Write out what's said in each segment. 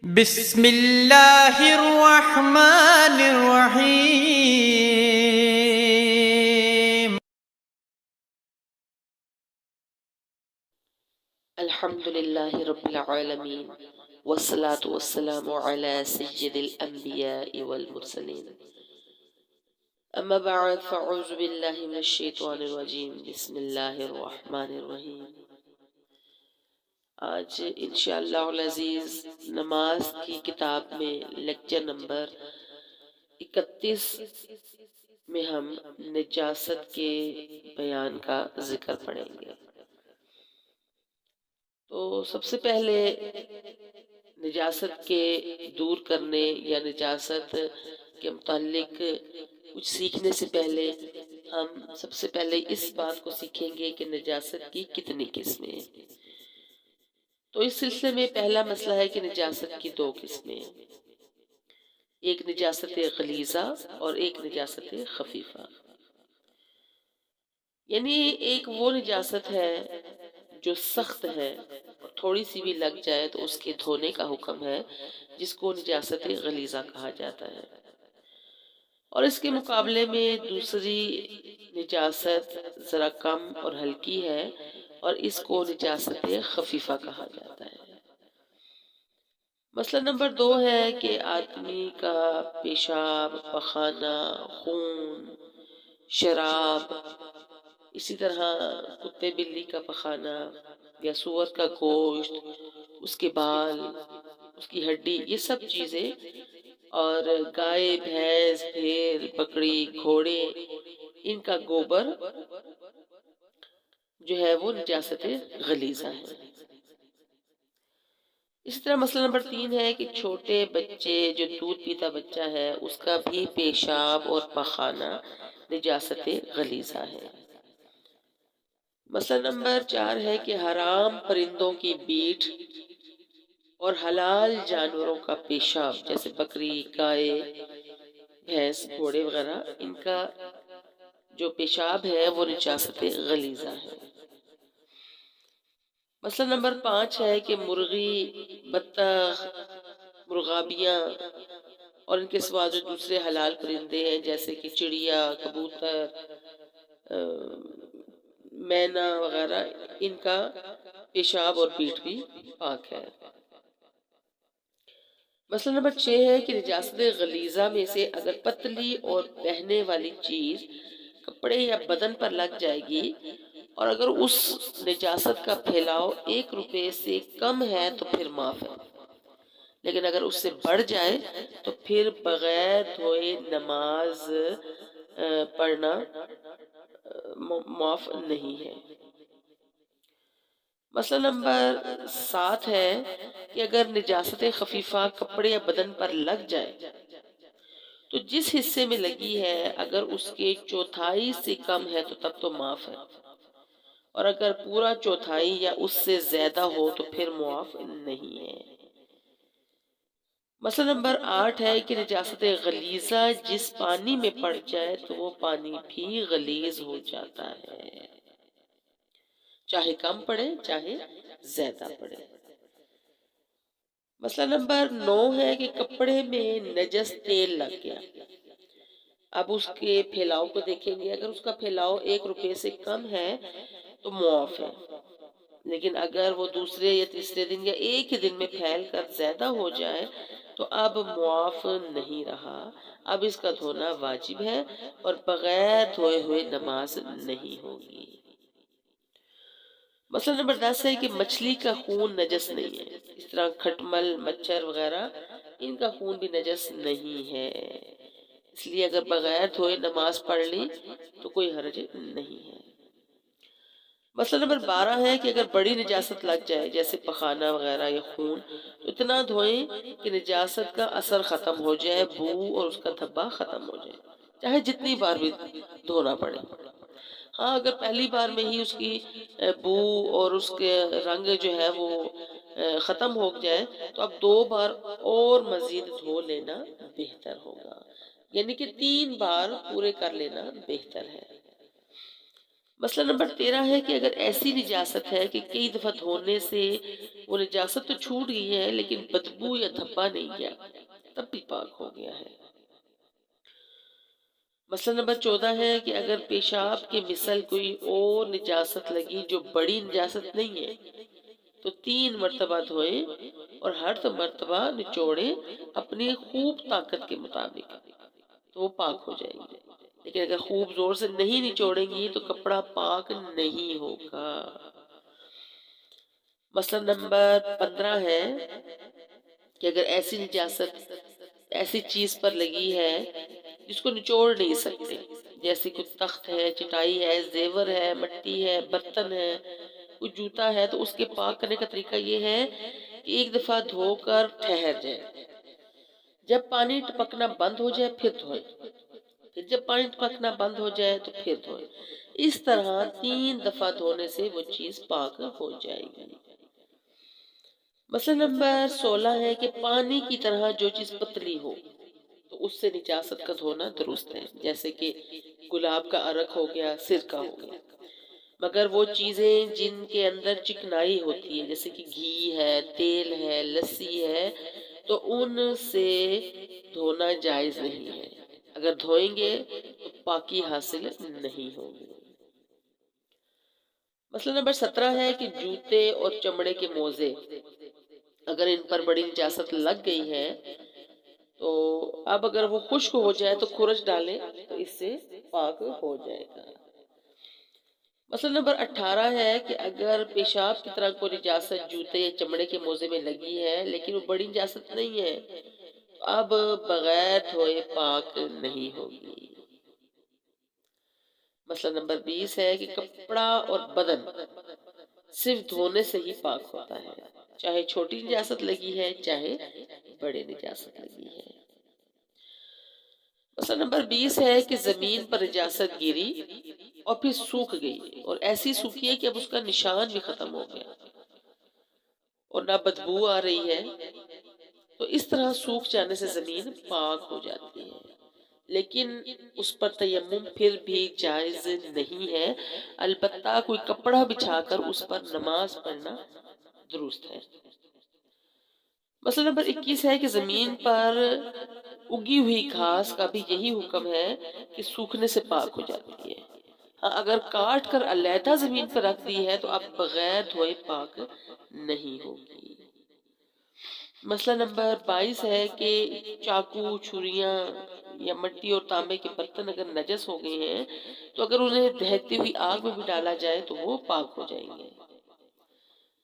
بسم اللہ الرحمن الرحیم۔ الحمد للہ رب العالمین والصلاة والسلام علی سید الانبیاء والمرسلین، اما بعد فاعوذ باللہ من الشیطان الرجیم، بسم اللہ الرحمن الرحیم۔ آج انشاءاللہ العزیز نماز کی کتاب میں لیکچر نمبر 31 میں ہم نجاست کے بیان کا ذکر پڑھیں گے۔ تو سب سے پہلے نجاست کے دور کرنے یا نجاست کے متعلق کچھ سیکھنے سے پہلے ہم سب سے پہلے اس بات کو سیکھیں گے کہ نجاست کی کتنی قسمیں ہیں۔ تو اس سلسلے میں پہلا مسئلہ ہے کہ نجاست کی دو قسمیں ہیں، ایک نجاست غلیظہ اور ایک نجاست خفیفہ۔ یعنی ایک وہ نجاست ہے جو سخت ہے اور تھوڑی سی بھی لگ جائے تو اس کے دھونے کا حکم ہے، جس کو نجاست غلیظہ کہا جاتا ہے، اور اس کے مقابلے میں دوسری نجاست ذرا کم اور ہلکی ہے اور اس کو نجاست خفیفہ کہا جاتا ہے۔ مسئلہ نمبر 2 ہے کہ آدمی کا پیشاب، پخانہ، خون، شراب، اسی طرح کتے بلی کا پخانہ یا سور کا گوشت، اس کے بال، اس کی ہڈی، یہ سب چیزیں، اور گائے، بھینس، بھیڑ، بکری، گھوڑے، ان کا گوبر جو ہے وہ نجاست غلیظہ ہے۔ اسی طرح مسئلہ نمبر 3 ہے کہ چھوٹے بچے، جو دودھ پیتا بچہ ہے، اس کا بھی پیشاب اور پخانہ نجاست غلیظہ ہے۔ مسئلہ نمبر 4 ہے کہ حرام پرندوں کی بیٹ اور حلال جانوروں کا پیشاب، جیسے بکری، گائے، بھینس، گھوڑے وغیرہ، ان کا جو پیشاب ہے وہ نجاست غلیظہ ہے۔ مسئلہ نمبر 5 ہے کہ مرغی، بطخ، مرغابیاں اور ان کے سوا جو دوسرے حلال پرندے ہیں جیسے کہ چڑیا، کبوتر، مینا وغیرہ، ان کا پیشاب اور پیٹ بھی پاک ہے۔ مسئلہ نمبر 6 ہے کہ نجاست غلیظہ میں سے اگر پتلی اور بہنے والی چیز کپڑے یا بدن پر لگ جائے گی اور اگر اس نجاست کا پھیلاؤ 1 روپے سے کم ہے تو پھر معاف ہے، لیکن اگر اس سے بڑھ جائے تو پھر بغیر دھوئے نماز پڑھنا معاف نہیں ہے۔ مسئلہ نمبر 7 ہے کہ اگر نجاست خفیفہ کپڑے یا بدن پر لگ جائے تو جس حصے میں لگی ہے اگر اس کے چوتھائی سے کم ہے تو تب تو معاف ہے، اور اگر پورا چوتھائی یا اس سے زیادہ ہو تو پھر معاف نہیں ہے۔ مسئلہ نمبر 8 ہے کہ نجاست غلیظہ جس پانی میں پڑ جائے تو وہ پانی بھی غلیظ ہو جاتا ہے، چاہے کم پڑے چاہے زیادہ پڑے۔ مسئلہ نمبر 9 ہے کہ کپڑے میں نجس تیل لگ گیا، اب اس کے پھیلاؤ کو دیکھیں گے، اگر اس کا پھیلاؤ 1 روپے سے کم ہے تو معاف ہے، لیکن اگر وہ دوسرے یا تیسرے دن یا ایک ہی دن میں پھیل کر زیادہ ہو جائے تو اب معاف نہیں رہا، اب اس کا دھونا واجب ہے اور بغیر دھوئے ہوئے نماز نہیں ہوگی۔ مسئلہ نمبر 10 ہے کہ مچھلی کا خون نجس نہیں ہے، اس طرح کھٹمل، مچھر وغیرہ، ان کا خون بھی نجس نہیں ہے، اس لیے اگر بغیر دھوئے نماز پڑھ لی تو کوئی حرج نہیں ہے۔ مسئلہ نمبر 12 ہے کہ اگر بڑی نجاست لگ جائے جیسے پخانہ وغیرہ یا خون تو اتنا دھوئیں کہ نجاست کا اثر ختم ہو جائے، بو اور اس کا دھبا ختم ہو جائے، چاہے جتنی بار بھی دھونا پڑے۔ ہاں، اگر پہلی بار میں ہی اس کی بو اور اس کے رنگ جو ہے وہ ختم ہو جائے تو اب 2 بار اور مزید دھو لینا بہتر ہوگا، یعنی کہ 3 بار پورے کر لینا بہتر ہے۔ مسئلہ نمبر 13 ہے کہ اگر ایسی نجاست ہے کہ کئی دفعہ دھونے سے وہ نجاست تو چھوٹ گئی ہے لیکن بدبو یا دھبا نہیں گیا، تب بھی پاک ہو گیا ہے۔ مسئلہ نمبر 14 ہے کہ اگر پیشاب کے مثل کوئی اور نجاست لگی جو بڑی نجاست نہیں ہے تو 3 مرتبہ دھوئیں اور ہر مرتبہ نچوڑیں اپنی خوب طاقت کے مطابق، تو وہ پاک ہو جائیں گے۔ لیکن اگر خوب زور سے نہیں نچوڑیں گی تو کپڑا پاک نہیں ہوگا۔ مسئلہ نمبر 15 ہے کہ اگر ایسی نجاست ایسی چیز پر لگی ہے جس کو نچوڑ نہیں سکتے، جیسے کوئی تخت ہے، چٹائی ہے، زیور ہے، مٹی ہے، برتن ہے، کوئی جوتا ہے، تو اس کے پاک کرنے کا طریقہ یہ ہے کہ ایک دفعہ دھو کر ٹھہر جائے، جب پانی ٹپکنا بند ہو جائے پھر دھوئیں، پھر جب پانی ٹپکنا بند ہو جائے تو پھر دھوئیں۔ اس طرح 3 دفعہ دھونے سے وہ چیز پاک ہو جائے گی۔ مسئلہ نمبر 16 ہے کہ پانی کی طرح جو چیز پتلی ہو تو اس سے نجاست کا دھونا درست ہے، جیسے کہ گلاب کا عرق ہو گیا، سرکہ ہو گیا۔ مگر وہ چیزیں جن کے اندر چکنائی ہوتی ہے جیسے کہ گھی ہے، تیل ہے، لسی ہے، تو ان سے دھونا جائز نہیں ہے۔ اگر دھوئیں گے تو پاکی حاصل نہیں ہوگی۔ مسئلہ نمبر 17 ہے کہ جوتے اور چمڑے کے موزے اگر ان پر بڑی نجاست لگ گئی ہے تو اب اگر وہ خشک ہو جائے تو خرچ ڈالیں تو اس سے پاک ہو جائے گا۔ مسئلہ نمبر 18 ہے کہ اگر پیشاب کی طرح کوئی نجاست جوتے یا چمڑے کے موزے میں لگی ہے لیکن وہ بڑی نجاست نہیں ہے تو اب بغیر دھوئے پاک نہیں ہوگی۔ مسئلہ نمبر 20 ہے کہ کپڑا اور بدن صرف دھونے سے ہی پاک ہوتا ہے، چاہے چھوٹی نجاست لگی ہے چاہے بڑی نجاست لگی ہے۔ مسئلہ نمبر 20 ہے کہ زمین پر نجاست گری اور پھر سوکھ گئی اور ایسی سوکھی ہے کہ اب اس کا نشان بھی ختم ہو گیا اور نہ بدبو آ رہی ہے، تو اس طرح سوکھ جانے سے زمین پاک ہو جاتی ہے، لیکن اس پر تیمم پھر بھی جائز نہیں ہے، البتہ کوئی کپڑا بچھا کر اس پر نماز پڑھنا درست ہے۔ مسئلہ نمبر 21 ہے کہ زمین پر اگی ہوئی گھاس کا بھی یہی حکم ہے کہ سوکھنے سے پاک ہو جاتی ہے۔ ہاں اگر کاٹ کر علیحدہ زمین پر رکھ دی ہے تو اب بغیر دھوئے پاک نہیں ہوگی۔ مسئلہ نمبر 22 ہے کہ چاقو، چھریاں یا مٹی اور تانبے کے برتن اگر نجس ہو گئے ہیں تو اگر انہیں دہتی ہوئی آگ میں بھی ڈالا جائے تو وہ پاک ہو جائیں گے۔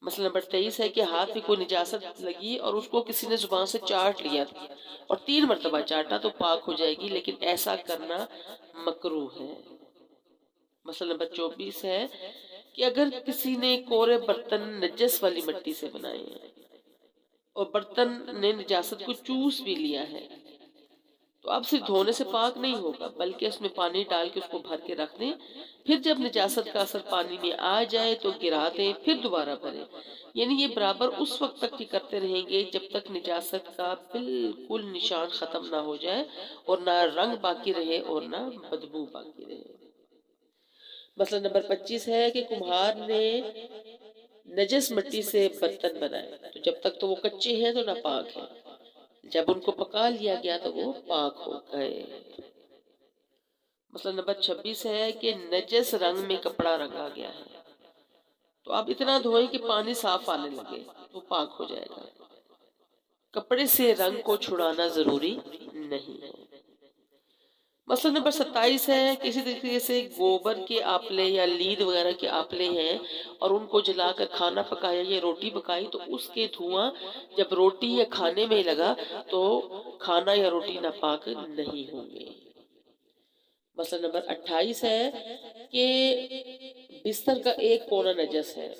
مسئلہ نمبر 23 ہے کہ ہاتھ میں کوئی نجاست لگی اور اس کو کسی نے زبان سے چاٹ لیا اور 3 مرتبہ چاٹا تو پاک ہو جائے گی، لیکن ایسا کرنا مکروہ ہے۔ مسئلہ نمبر 24 ہے کہ اگر کسی نے کورے برتن نجس والی مٹی سے بنائے ہیں اور برتن نے نجاست کو چوس بھی لیا ہے تو اب صرف دھونے سے پاک نہیں ہوگا بلکہ اس میں پانی ڈال کے اس کو بھر کے رکھ دیں، پھر جب نجاست کا اثر پانی میں آ جائے تو گرا دیں، پھر دوبارہ بھریں، یعنی یہ برابر اس وقت تک ہی کرتے رہیں گے جب تک نجاست کا بالکل نشان ختم نہ ہو جائے اور نہ رنگ باقی رہے اور نہ بدبو باقی رہے۔ مسئلہ نمبر 25 ہے کہ کمہار نے نجس مٹی سے برتن بنائے تو جب تک تو وہ کچے ہیں تو ناپاک ہیں، جب ان کو پکا لیا گیا تو وہ پاک ہو گئے۔ مسئلہ نمبر 26 ہے کہ نجس رنگ میں کپڑا رنگا گیا ہے تو آپ اتنا دھوئیں کہ پانی صاف آنے لگے تو پاک ہو جائے گا، کپڑے سے رنگ کو چھڑانا ضروری نہیں ہے۔ مسئلہ نمبر 27 ہے کہ اسی طریقے سے گوبر کے آپلے یا لید وغیرہ کے آپلے ہیں اور ان کو جلا کر کھانا پکایا یا روٹی پکائی تو اس کے دھواں جب روٹی یا کھانے میں لگا تو کھانا یا روٹی ناپاک نہیں ہوں گے۔ مسئلہ نمبر 28 ہے کہ بستر کا ایک کونا نجس ہے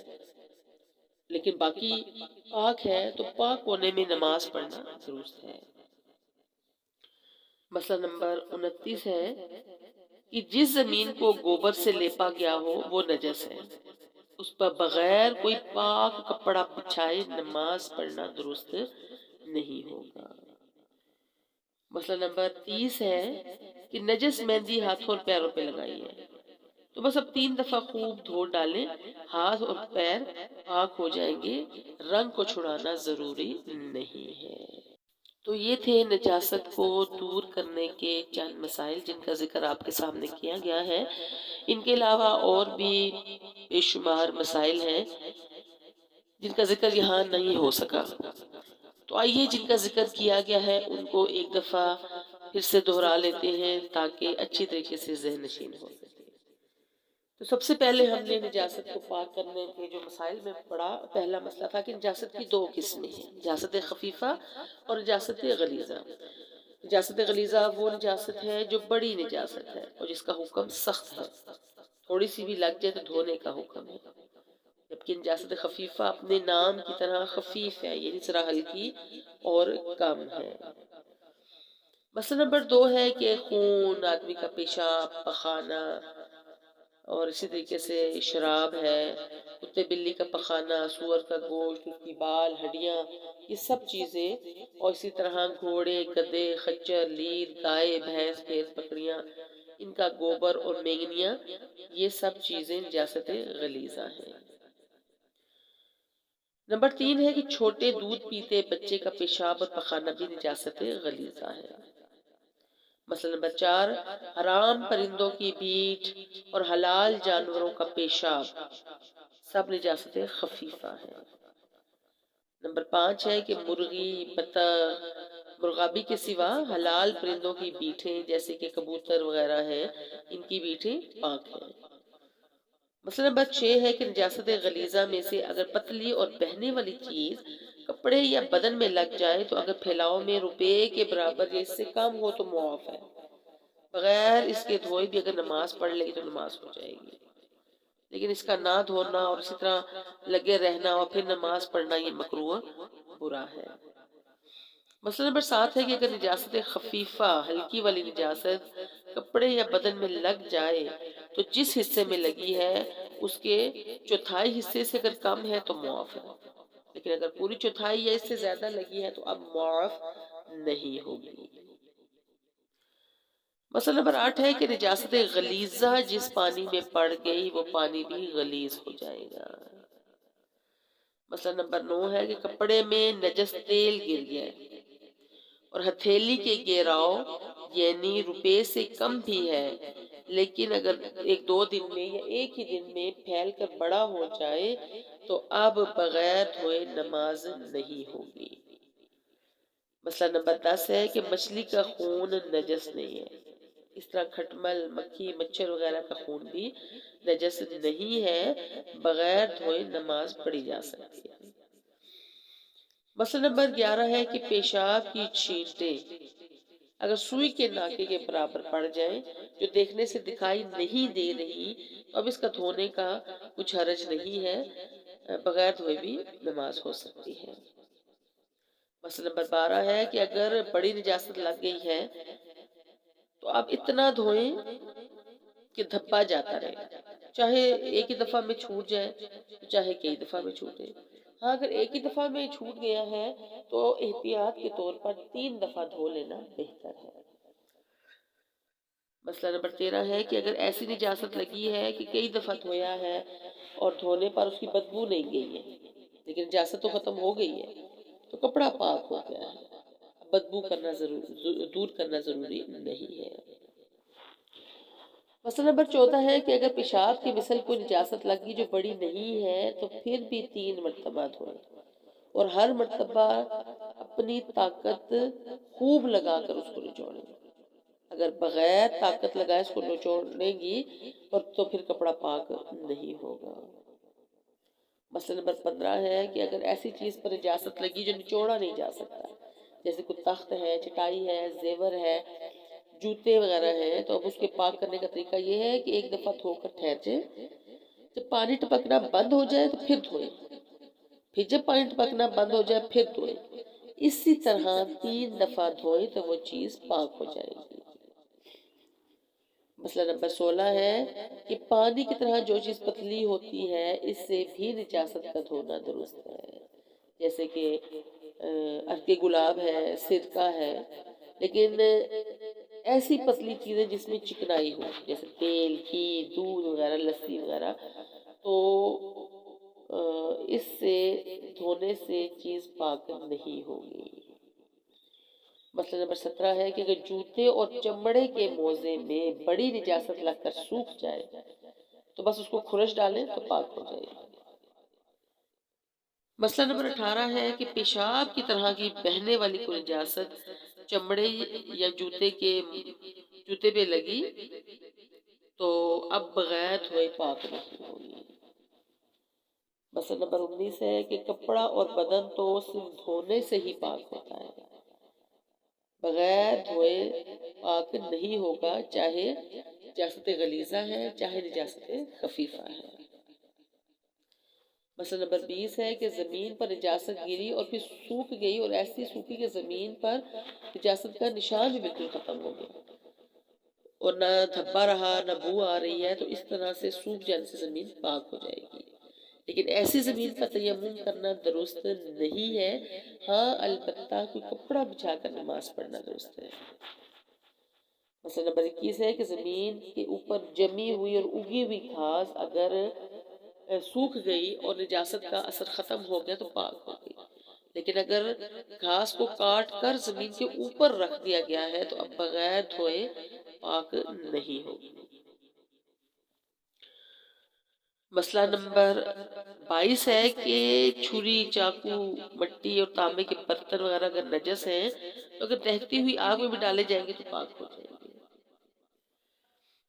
لیکن باقی پاک ہے تو پاک کونے میں نماز پڑھنا درست ہے۔ مسئلہ نمبر 29 ہے کہ جس زمین کو گوبر سے لیپا گیا ہو وہ نجس ہے، اس پر بغیر کوئی پاک کپڑا بچھائے نماز پڑھنا درست نہیں ہوگا۔ مسئلہ نمبر 30 ہے کہ نجس مہندی ہاتھوں اور پیروں پہ لگائی ہے تو بس اب 3 دفعہ خوب دھو ڈالیں، ہاتھ اور پیر پاک ہو جائیں گے، رنگ کو چھڑانا ضروری نہیں ہے۔ تو یہ تھے نجاست کو دور کرنے کے چند مسائل جن کا ذکر آپ کے سامنے کیا گیا ہے۔ ان کے علاوہ اور بھی بے شمار مسائل ہیں جن کا ذکر یہاں نہیں ہو سکا، تو آئیے جن کا ذکر کیا گیا ہے ان کو ایک دفعہ پھر سے دہرا لیتے ہیں تاکہ اچھی طریقے سے ذہن نشین ہو سکے۔ تو سب سے پہلے ہم نے نجاست کو پاک کرنے کے جو مسائل میں پڑھا، پہلا مسئلہ تھا کہ نجاست کی 2 قسمیں ہیں، نجاست خفیفہ اور نجاست غلیظہ۔ نجاست غلیظہ وہ نجاست ہے جو بڑی نجاست ہے اور جس کا حکم سخت ہے، تھوڑی سی بھی لگ جائے تو دھونے کا حکم ہے، جبکہ نجاست خفیفہ اپنے نام کی طرح خفیف ہے، یعنی ذرا ہلکی اور کم ہے۔ مسئلہ نمبر 2 ہے کہ خون، آدمی کا پیشاب، پخانہ اور اسی طریقے سے شراب ہے، کتے بلی کا پخانہ، سور کا گوشت، اس کی بال، ہڈیاں، یہ سب چیزیں، اور اسی طرح گھوڑے، گدھے، خچر، لیل، گائے، بھینس، بکریاں، ان کا گوبر اور مینگنیاں، یہ سب چیزیں نجاست غلیظہ ہیں۔ نمبر 3 ہے کہ چھوٹے دودھ پیتے بچے کا پیشاب اور پخانہ بھی نجاست غلیظہ ہے۔ مسئلہ نمبر 4 حرام پرندوں کی بیٹ اور حلال جانوروں کا پیشاب سب نجاست خفیفہ ہے۔ نمبر 5 ہے کہ مرغی، بطخ، مرغابی کے سوا حلال پرندوں کی بیٹیں جیسے کہ کبوتر وغیرہ ہیں، ان کی بیٹیں پاک ہیں۔ مسئلہ نمبر 6 ہے کہ نجاست غلیظہ میں سے اگر پتلی اور بہنے والی چیز کپڑے یا بدن میں لگ جائے تو اگر پھیلاؤ میں روپے کے برابر یا اس سے کم ہو تو معاف ہے، بغیر اس کے دھوئے بھی اگر نماز پڑھ لے گی تو نماز ہو جائے گی، لیکن اس کا نہ دھونا اور اسی طرح لگے رہنا اور پھر نماز پڑھنا یہ مکروہ برا ہے۔ مسئلہ نمبر 7 ہے کہ اگر نجاست خفیفہ، ہلکی والی نجاست کپڑے یا بدن میں لگ جائے تو جس حصے میں لگی ہے اس کے چوتھائی حصے سے اگر کم ہے تو معاف ہے، لیکن اگر پوری چوتھائی یا اس سے زیادہ لگی ہے تو اب معاف نہیں ہوگی۔ مسئلہ نمبر 8 ہے کہ نجاست غلیظہ جس پانی میں پڑ گئی وہ پانی بھی غلیظ ہو جائے گا۔ مسئلہ نمبر 9 ہے کہ کپڑے میں نجس تیل گر گیا اور ہتھیلی کے گہراؤ یعنی روپے سے کم بھی ہے، لیکن اگر 1-2 دن میں یا ایک ہی دن میں پھیل کر بڑا ہو جائے تو اب بغیر دھوئے نماز نہیں ہوگی۔ مسئلہ نمبر 10 ہے کہ مچھلی کا خون نجس نہیں ہے، اس طرح کھٹمل، مکھی، مچھر وغیرہ کا خون بھی نجس نہیں ہے، بغیر دھوئے نماز پڑھی جا سکتی ہے۔ مسئلہ نمبر 11 ہے کہ پیشاب کی چھینٹیں اگر سوئی کے ناکے کے برابر پڑ جائیں جو دیکھنے سے دکھائی نہیں دے رہی تو اب اس کا دھونے کا کچھ حرج نہیں ہے، بغیر دھوئے بھی نماز ہو سکتی ہے۔ مسئلہ نمبر 12 ہے کہ اگر بڑی نجاست لگ گئی ہے تو اب اتنا دھوئیں کہ دھبا جاتا رہے، چاہے ایک ہی دفعہ میں چھوٹ جائے چاہے کئی دفعہ میں چھوٹے۔ ہاں اگر ایک ہی دفعہ میں چھوٹ گیا ہے تو احتیاط کے طور پر 3 دفعہ دھو لینا بہتر ہے۔ مسئلہ نمبر 13 ہے کہ اگر ایسی نجاست لگی ہے کہ کئی دفعہ دھویا ہے اور دھونے پر اس کی بدبو نہیں گئی ہے لیکن نجاست تو ختم ہو گئی ہے تو کپڑا پاک ہو گیا ہے، بدبو دور کرنا ضروری نہیں ہے۔ مسئلہ نمبر 14 ہے کہ اگر پیشاب کی مثل کوئی نجاست لگی جو بڑی نہیں ہے تو پھر بھی 3 مرتبہ دھوئیں اور ہر مرتبہ اپنی طاقت خوب لگا کر اس کو نچوڑیں، اگر بغیر طاقت لگائے اس کو نچوڑیں گی اور تو پھر کپڑا پاک نہیں ہوگا۔ مسئلہ نمبر 15 ہے کہ اگر ایسی چیز پر نجاست لگی جو نچوڑا نہیں جا سکتا، جیسے کوئی تخت ہے، چٹائی ہے، زیور ہے، جوتے وغیرہ ہیں، تو اب اس کے پاک کرنے کا طریقہ یہ ہے کہ ایک دفعہ دھو کر ٹھہر جائے، جب پانی ٹپکنا بند ہو جائے تو پھر دھوئیں، پھر جب پانی ٹپکنا بند ہو جائے پھر دھوئیں، اسی طرح 3 دفعہ دھوئیں تو وہ چیز پاک ہو جائے گی۔ مسئلہ نمبر 16 ہے کہ پانی کی طرح جو چیز پتلی ہوتی ہے اس سے بھی نجاست کا دھونا درست ہے، جیسے کہ عرق گلاب ہے، سرکہ ہے، لیکن ایسی پتلی چیزیں جس میں چکنائی ہو، جیسے تیل، گھی، دودھ وغیرہ، لسی وغیرہ، تو اس سے دھونے سے چیز پاک نہیں ہوگی۔ مسئلہ نمبر 17 ہے کہ اگر جوتے اور چمڑے کے موزے میں بڑی نجاست لگ کر سوکھ جائے تو بس اس کو کھرچ ڈالیں تو پاک ہو جائے گی۔ مسئلہ نمبر 18 ہے کہ پیشاب کی طرح کی بہنے والی کوئی نجاست چمڑے یا جوتے پہ لگی تو اب بغیر دھوئے پاک نہیں ہوگی۔ مسئلہ نمبر 19 ہے کہ کپڑا اور بدن تو صرف دھونے سے ہی پاک ہوتا ہے، بغیر دھوئے پاک نہیں ہوگا، چاہے نجاست غلیظہ ہے چاہے نجاست خفیفہ ہے۔ مسئلہ نمبر 20 ہے کہ زمین پر نجاست گری اور پھر سوکھ گئی، اور ایسی سوکھی کہ زمین پر نجاست کا نشان بھی بالکل ختم ہو گیا اور نہ دھبا رہا نہ بو آ رہی ہے، تو اس طرح سے سوکھ جانے سے زمین پاک ہو جائے گی۔ لیکن ایسی زمین پر تیمم کرنا درست نہیں ہے، ہاں البتہ کوئی کپڑا بچھا کر نماز پڑھنا درست ہے۔ مسئلہ نمبر 21 ہے کہ زمین کے اوپر جمی ہوئی اور اگی ہوئی گھاس اگر سوکھ گئی اور نجاست کا اثر ختم ہو گیا تو پاک ہو گئی، لیکن اگر گھاس کو کاٹ کر زمین کے اوپر رکھ دیا گیا ہے تو اب بغیر دھوئے پاک نہیں ہوگی۔ مسئلہ نمبر 22 ہے کہ چھری، چاقو، مٹی اور تانبے کے برتن وغیرہ اگر نجس ہیں تو اگر دہتی ہوئی آگ میں بھی ڈالے جائیں گے تو پاک ہو جائیں گے۔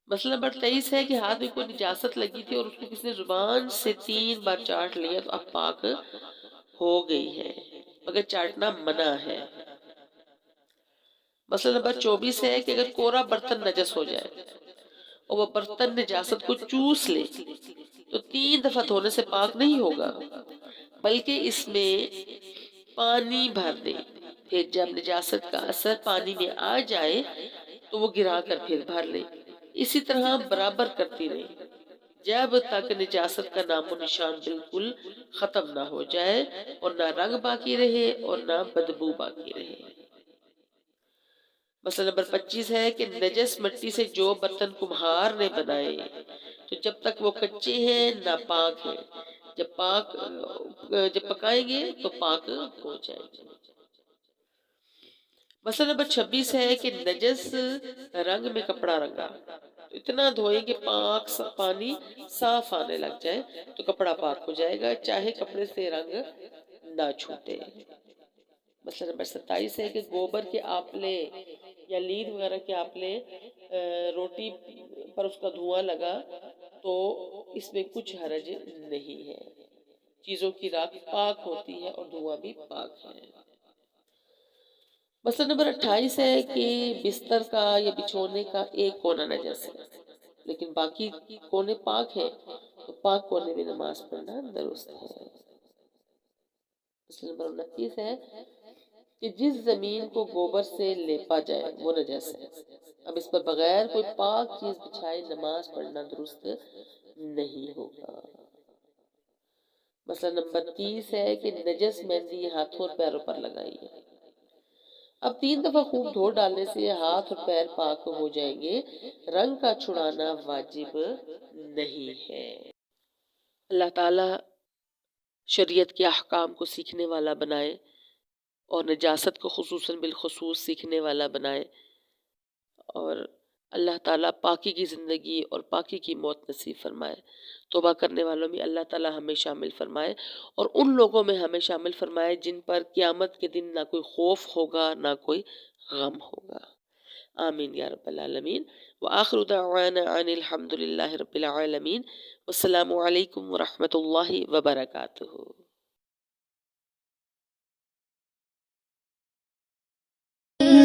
مسئلہ نمبر 23 ہے کہ ہاتھ میں کوئی نجاست لگی تھی اور اس کو کسی نے زبان سے 3 بار چاٹ لیا تو اب پاک ہو گئی ہے، مگر چاٹنا منع ہے۔ مسئلہ نمبر 24 ہے کہ اگر کوڑا برتن نجس ہو جائے اور وہ برتن نجاست کو چوس لے تو 3 دفعہ دھونے سے پاک نہیں ہوگا، بلکہ اس میں پانی بھر دیں، پھر جب نجاست کا اثر پانی میں آ جائے تو وہ گرا کر پھر بھر لیں، اسی طرح برابر کرتی رہیں جب تک نجاست کا نام و نشان بالکل ختم نہ ہو جائے اور نہ رنگ باقی رہے اور نہ بدبو باقی رہے۔ مسئلہ نمبر 25 ہے کہ نجس مٹی سے جو برتن کمہار نے بنائے تو جب تک وہ کچے ہیں ناپاک ہیں، جب پکائیں گے تو پاک ہو جائیں گے۔ مسئلہ نمبر 26 ہے کہ نجس رنگ میں کپڑا رنگا، اتنا دھوئیں کہ پانی صاف آنے لگ جائے تو کپڑا پاک ہو جائے گا، چاہے کپڑے سے رنگ نہ چھوٹے۔ مسئلہ نمبر 27 ہے کہ گوبر کے آپلے یا لید وغیرہ کے آپلے روٹی پر اس کا دھواں لگا تو اس میں کچھ حرج نہیں ہے، چیزوں کی راکھ پاک ہوتی ہے اور دھواں بھی پاک ہے۔ مسئلہ نمبر 28 ہے کہ بستر کا یا بچھونے کا ایک کونا نجس ہے لیکن باقی کونے پاک ہیں تو پاک کونے میں نماز پڑھنا درست ہے۔ مسئلہ نمبر 29 ہے کہ جس زمین کو گوبر سے لیپا جائے وہ نجس ہے، اب اس پر بغیر کوئی پاک چیز بچھائے نماز پڑھنا درست نہیں ہوگا۔ مسئلہ نمبر 30 ہے کہ نجس مہندی ہاتھوں اور پیروں پر لگائی ہے، اب 3 دفعہ خوب دھو ڈالنے سے ہاتھ اور پیر پاک ہو جائیں گے، رنگ کا چھڑانا واجب نہیں ہے۔ اللہ تعالیٰ شریعت کے احکام کو سیکھنے والا بنائے اور نجاست کو خصوصاً بالخصوص سیکھنے والا بنائے، اور اللہ تعالیٰ پاکی کی زندگی اور پاکی کی موت نصیب فرمائے۔ توبہ کرنے والوں میں اللہ تعالیٰ ہمیں شامل فرمائے اور ان لوگوں میں ہمیں شامل فرمائے جن پر قیامت کے دن نہ کوئی خوف ہوگا نہ کوئی غم ہوگا۔ آمین یا رب العالمین۔ وآخر دعوانا ان الحمد للہ رب العالمین۔ والسلام علیکم ورحمۃ اللہ وبرکاتہ۔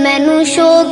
مینوں شوق